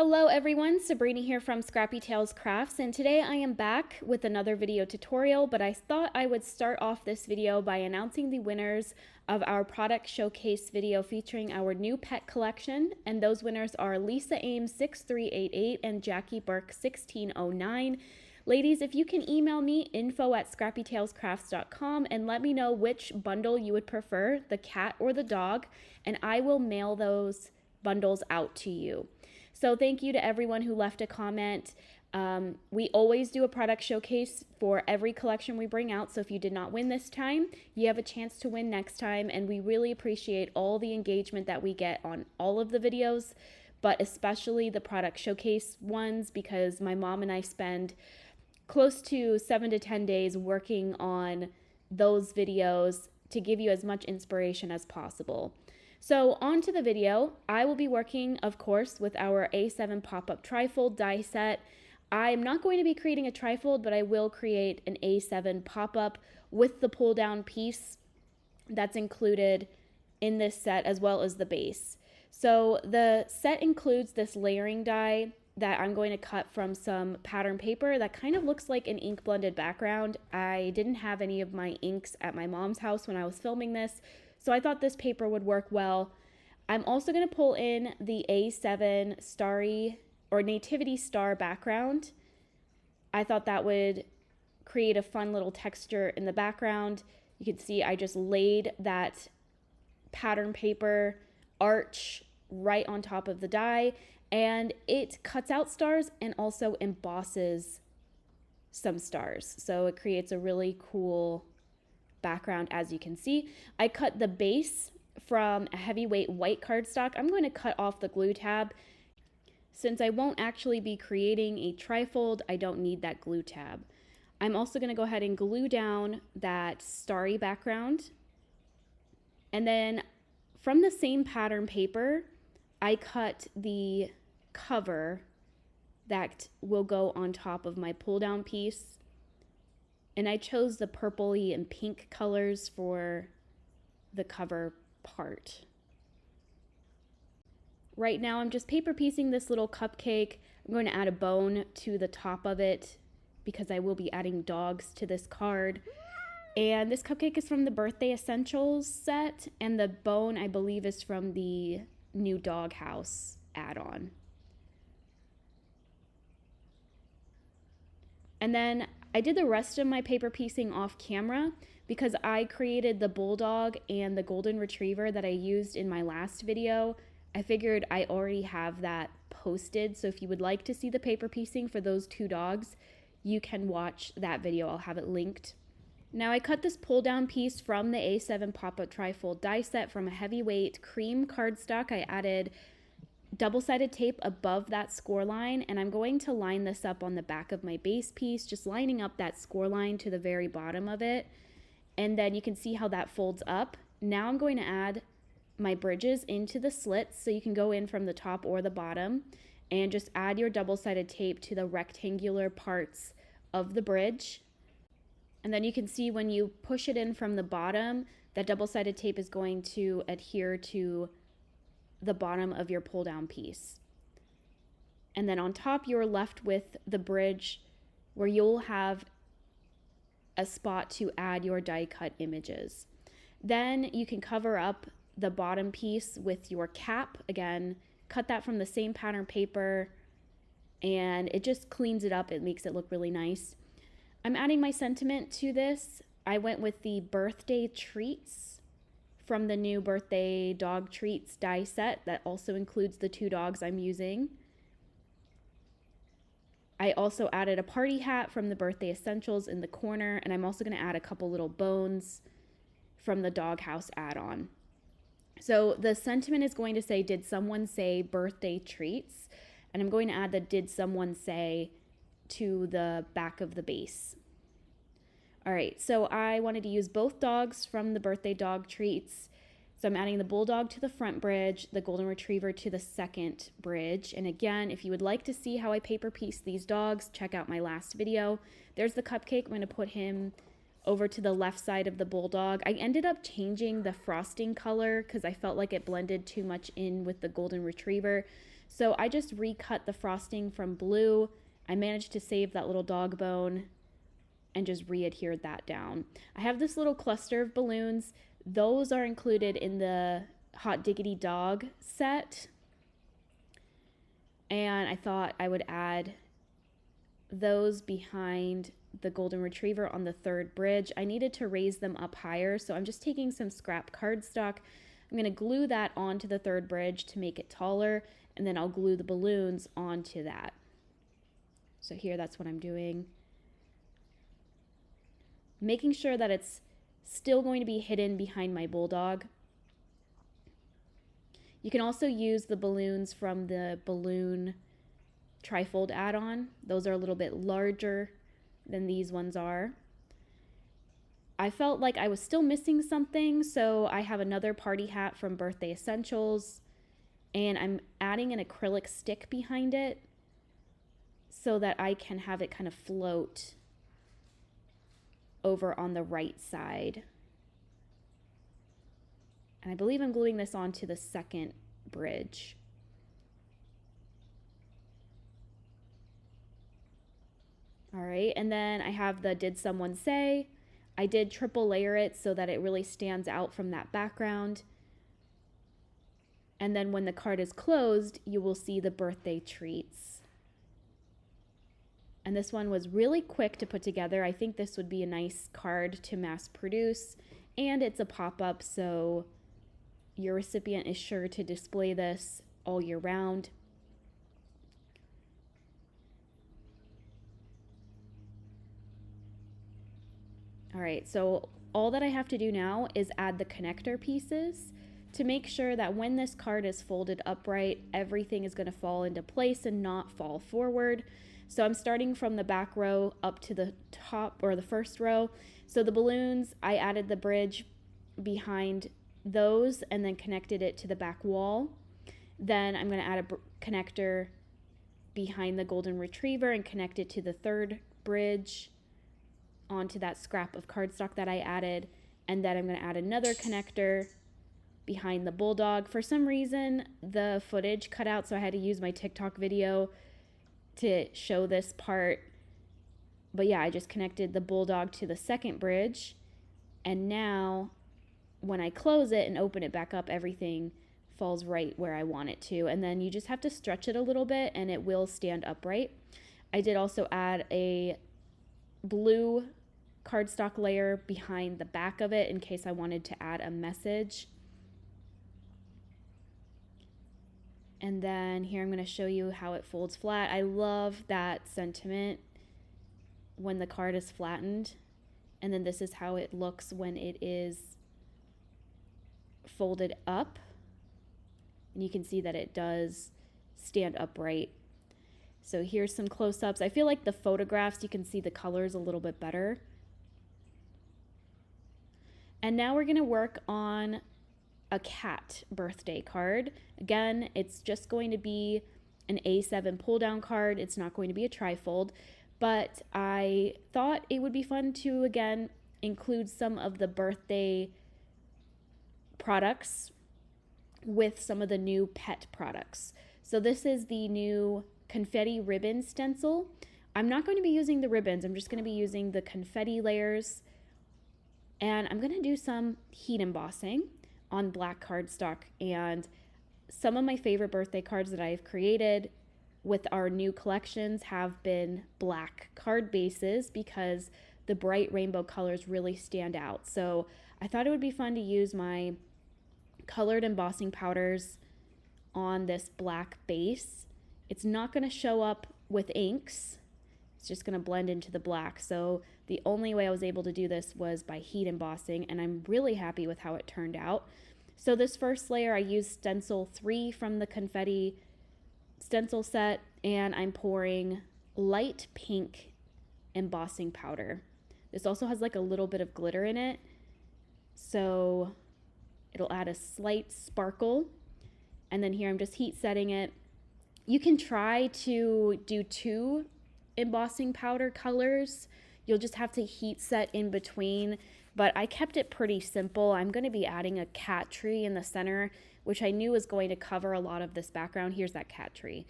Hello everyone, Sabrina here from Scrappy Tales Crafts, and today I am back with another video tutorial, but I thought I would start off this video by announcing the winners of our product showcase video featuring our new pet collection, and those winners are Lisa Ames 6388 and Jackie Burke 1609. Ladies, if you can email me info@scrappytalescrafts.com and let me know which bundle you would prefer, the cat or the dog, and I will mail those bundles out to you. So thank you to everyone who left a comment. We always do a product showcase for every collection we bring out. So if you did not win this time, you have a chance to win next time. And we really appreciate all the engagement that we get on all of the videos, but especially the product showcase ones, because my mom and I spend close to 7 to 10 days working on those videos to give you as much inspiration as possible. So on to the video. I will be working, of course, with our A7 pop-up trifold die set. I'm not going to be creating a trifold, but I will create an A7 pop-up with the pull-down piece that's included in this set, as well as the base. So the set includes this layering die that I'm going to cut from some pattern paper that kind of looks like an ink blended background. I didn't have any of my inks at my mom's house when I was filming this, so I thought this paper would work well. I'm also going to pull in the A7 starry or nativity star background. I thought that would create a fun little texture in the background. You can see I just laid that pattern paper arch right on top of the die, and it cuts out stars and also embosses some stars. So it creates a really cool background. As you can see, I cut the base from a heavyweight white cardstock. I'm going to cut off the glue tab. Since I won't actually be creating a trifold, I don't need that glue tab. I'm also going to go ahead and glue down that starry background. And then from the same pattern paper, I cut the cover that will go on top of my pull down piece. And I chose the purpley and pink colors for the cover part. Right now I'm just paper piecing this little cupcake. I'm going to add a bone to the top of it because I will be adding dogs to this card. And this cupcake is from the Birthday Essentials set, and the bone I believe is from the new doghouse add-on. And then I did the rest of my paper piecing off camera because I created the bulldog and the golden retriever that I used in my last video. I figured I already have that posted, so if you would like to see the paper piecing for those two dogs, you can watch that video. I'll have it linked. Now I cut this pull down piece from the A7 pop-up trifold die set from a heavyweight cream cardstock. I added double-sided tape above that score line, and I'm going to line this up on the back of my base piece, just lining up that score line to the very bottom of it. And then you can see how that folds up. Now I'm going to add my bridges into the slits, so you can go in from the top or the bottom and just add your double-sided tape to the rectangular parts of the bridge. And then you can see when you push it in from the bottom, that double-sided tape is going to adhere to the bottom of your pull down piece. And then on top, you're left with the bridge where you'll have a spot to add your die cut images. Then you can cover up the bottom piece with your cap. Again, cut that from the same pattern paper, and it just cleans it up. It makes it look really nice. I'm adding my sentiment to this. I went with the birthday treats from the new birthday dog treats die set that also includes the two dogs I'm using. I also added a party hat from the Birthday Essentials in the corner, and I'm also going to add a couple little bones from the doghouse add-on. So the sentiment is going to say, did someone say birthday treats? And I'm going to add the did someone say to the back of the base. All right, so I wanted to use both dogs from the birthday dog treats. So I'm adding the bulldog to the front bridge, the golden retriever to the second bridge. And again, if you would like to see how I paper piece these dogs, check out my last video. There's the cupcake. I'm going to put him over to the left side of the bulldog. I ended up changing the frosting color because I felt like it blended too much in with the golden retriever. So I just recut the frosting from blue. I managed to save that little dog bone and just re-adhered that down. I have this little cluster of balloons. Those are included in the Hot Diggity Dog set. And I thought I would add those behind the Golden Retriever on the third bridge. I needed to raise them up higher, so I'm just taking some scrap cardstock. I'm going to glue that onto the third bridge to make it taller, and then I'll glue the balloons onto that. So here, that's what I'm doing. Making sure that it's still going to be hidden behind my bulldog. You can also use the balloons from the balloon Trifold add-on. Those are a little bit larger than these ones are. I felt like I was still missing something, so I have another party hat from Birthday Essentials, and I'm adding an acrylic stick behind it so that I can have it kind of float over on the right side. And I believe I'm gluing this onto the second bridge. All right, and then I have the Did Someone Say? I did triple layer it so that it really stands out from that background. And then when the card is closed, you will see the birthday treats. And this one was really quick to put together. I think this would be a nice card to mass produce, and it's a pop-up, so your recipient is sure to display this all year round. All right, so all that I have to do now is add the connector pieces to make sure that when this card is folded upright, everything is going to fall into place and not fall forward. So I'm starting from the back row up to the top, or the first row. So the balloons, I added the bridge behind those and then connected it to the back wall. Then I'm going to add a connector behind the Golden Retriever and connect it to the third bridge onto that scrap of cardstock that I added. And then I'm going to add another connector behind the bulldog. For some reason, the footage cut out, so I had to use my TikTok video to show this part. But yeah, I just connected the bulldog to the second bridge, and now when I close it and open it back up, everything falls right where I want it to. And then you just have to stretch it a little bit and it will stand upright. I did also add a blue cardstock layer behind the back of it in case I wanted to add a message. And then here I'm going to show you how it folds flat. I love that sentiment when the card is flattened. And then this is how it looks when it is folded up. And you can see that it does stand upright. So here's some close-ups. I feel like the photographs, you can see the colors a little bit better. And now we're going to work on a cat birthday card. Again, it's just going to be an A7 pull-down card. It's not going to be a trifold, but I thought it would be fun to, again, include some of the birthday products with some of the new pet products. So this is the new confetti ribbon stencil. I'm not going to be using the ribbons. I'm just going to be using the confetti layers, and I'm going to do some heat embossing on black cardstock. And some of my favorite birthday cards that I've created with our new collections have been black card bases because the bright rainbow colors really stand out. So I thought it would be fun to use my colored embossing powders on this black base. It's not going to show up with inks. It's just going to blend into the black. So the only way I was able to do this was by heat embossing, and I'm really happy with how it turned out. So this first layer, I used stencil 3 from the confetti stencil set, and I'm pouring light pink embossing powder. This also has like a little bit of glitter in it, so it'll add a slight sparkle. And then here I'm just heat setting it. You can try to do 2 embossing powder colors. You'll just have to heat set in between, but I kept it pretty simple. I'm going to be adding a cat tree in the center which I knew was going to cover a lot of this background. Here's that cat tree.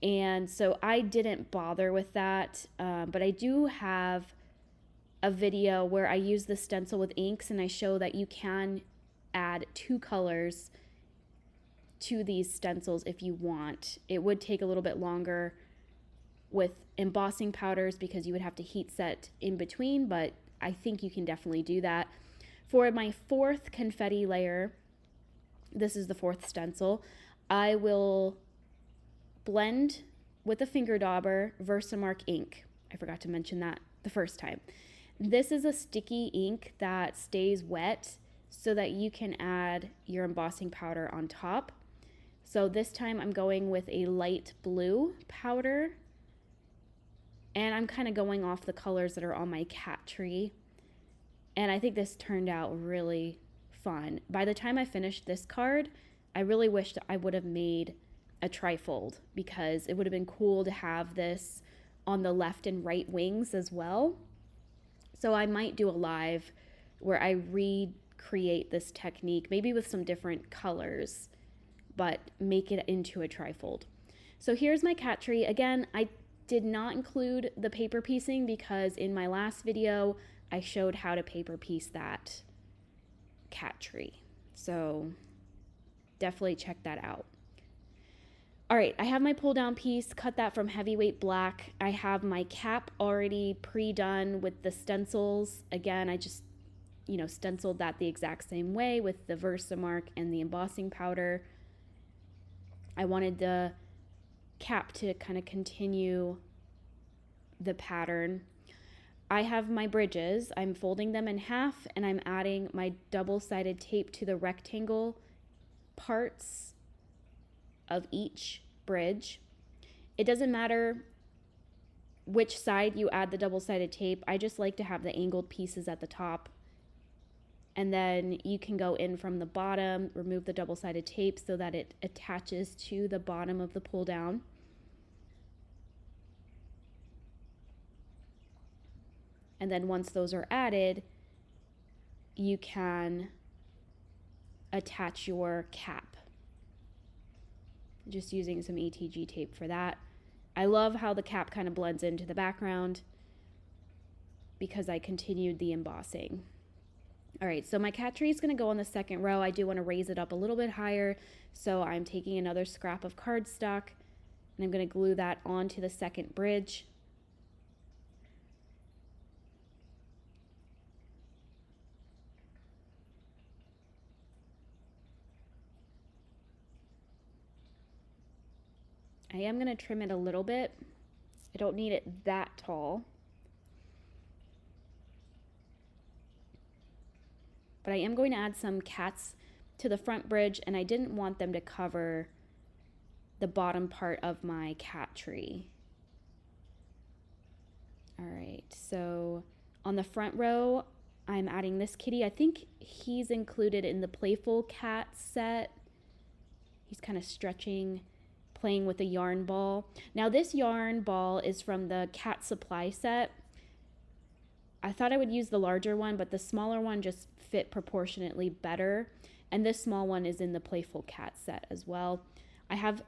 And so I didn't bother with that, but I do have a video where I use the stencil with inks and I show that you can add 2 colors to these stencils if you want. It would take a little bit longer with embossing powders because you would have to heat set in between, but I think you can definitely do that. For my 4th confetti layer, this is the 4th stencil, I will blend with a finger dauber Versamark ink. I forgot to mention that the first time. This is a sticky ink that stays wet so that you can add your embossing powder on top. So this time I'm going with a light blue powder, and I'm kind of going off the colors that are on my cat tree. And I think this turned out really fun. By the time I finished this card, I really wished I would have made a trifold because it would have been cool to have this on the left and right wings as well. So I might do a live where I recreate this technique, maybe with some different colors, but make it into a trifold. So here's my cat tree. Again, I did not include the paper piecing because in my last video, I showed how to paper piece that cat tree. So definitely check that out. All right, I have my pull down piece, cut that from heavyweight black. I have my cap already pre-done with the stencils. Again, I just, stenciled that the exact same way with the Versamark and the embossing powder. I wanted the cap to kind of continue the pattern. I have my bridges. I'm folding them in half and I'm adding my double-sided tape to the rectangle parts of each bridge. It doesn't matter which side you add the double-sided tape. I just like to have the angled pieces at the top. And then you can go in from the bottom, remove the double-sided tape so that it attaches to the bottom of the pull down. And then once those are added, you can attach your cap. Just using some ETG tape for that. I love how the cap kind of blends into the background because I continued the embossing. All right, so my cat tree is going to go on the second row. I do want to raise it up a little bit higher, so I'm taking another scrap of cardstock and I'm going to glue that onto the second bridge. I am going to trim it a little bit. I don't need it that tall. But I am going to add some cats to the front bridge, and I didn't want them to cover the bottom part of my cat tree. All right, so on the front row, I'm adding this kitty. I think he's included in the Playful Cat set. He's kind of stretching, playing with a yarn ball. Now this yarn ball is from the cat supply set. I thought I would use the larger one, but the smaller one just fit proportionately better. And this small one is in the Playful Cat set as well. I have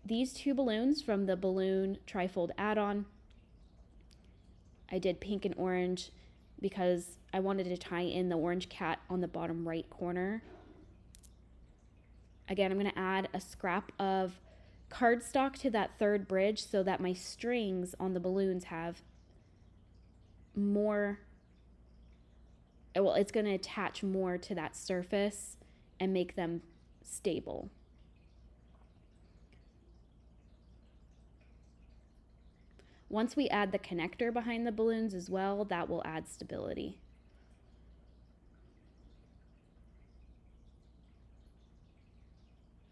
these 2 balloons from the Balloon Trifold add-on. I did pink and orange because I wanted to tie in the orange cat on the bottom right corner. Again, I'm going to add a scrap of cardstock to that third bridge so that my strings on the balloons have more, well, it's going to attach more to that surface and make them stable. Once we add the connector behind the balloons as well, that will add stability.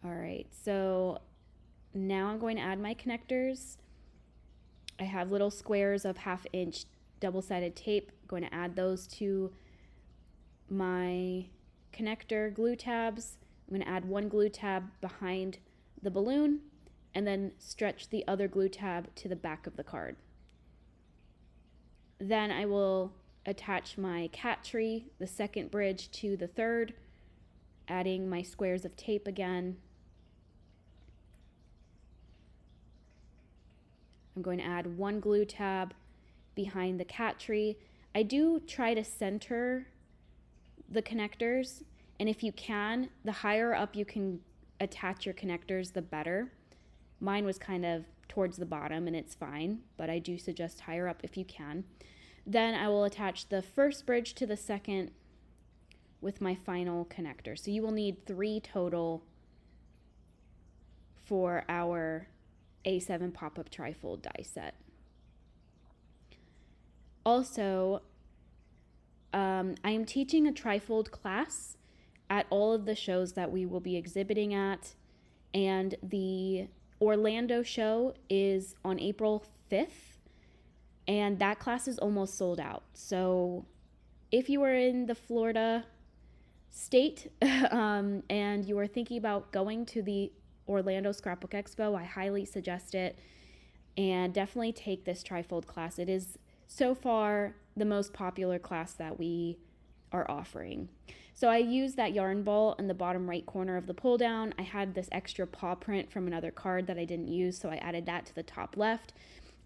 All right, so now I'm going to add my connectors. I have little squares of 1/2 inch double-sided tape. I'm going to add those to my connector glue tabs. I'm going to add 1 glue tab behind the balloon and then stretch the other glue tab to the back of the card. Then I will attach my cat tree, the second bridge, to the third, adding my squares of tape again. I'm going to add one glue tab behind the cat tree. I do try to center the connectors, and if you can, the higher up you can attach your connectors, the better. Mine was kind of towards the bottom and it's fine, but I do suggest higher up if you can. Then I will attach the first bridge to the second with my final connector. So you will need 3 total for our A7 pop-up trifold die set. Also, I am teaching a trifold class at all of the shows that we will be exhibiting at, and the Orlando show is on April 5th, and that class is almost sold out. So if you are in the Florida state and you are thinking about going to the Orlando Scrapbook Expo, I highly suggest it, and definitely take this trifold class. It is so far the most popular class that we are offering. So I used that yarn ball in the bottom right corner of the pull down. I had this extra paw print from another card that I didn't use, so I added that to the top left.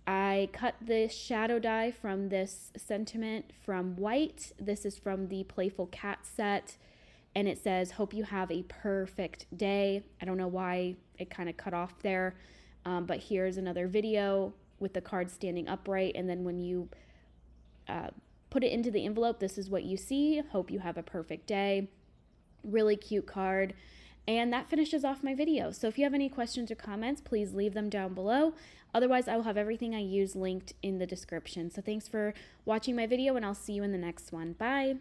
I cut the shadow die from this sentiment from white. This is from the Playful Cat set, and it says, "Hope you have a perfect day." I don't know why it kind of cut off there, but here's another video with the card standing upright, and then when you put it into the envelope, this is what you see. Hope you have a perfect day. Really cute card. And that finishes off my video. So if you have any questions or comments, please leave them down below. Otherwise, I will have everything I use linked in the description. So thanks for watching my video, and I'll see you in the next one. Bye.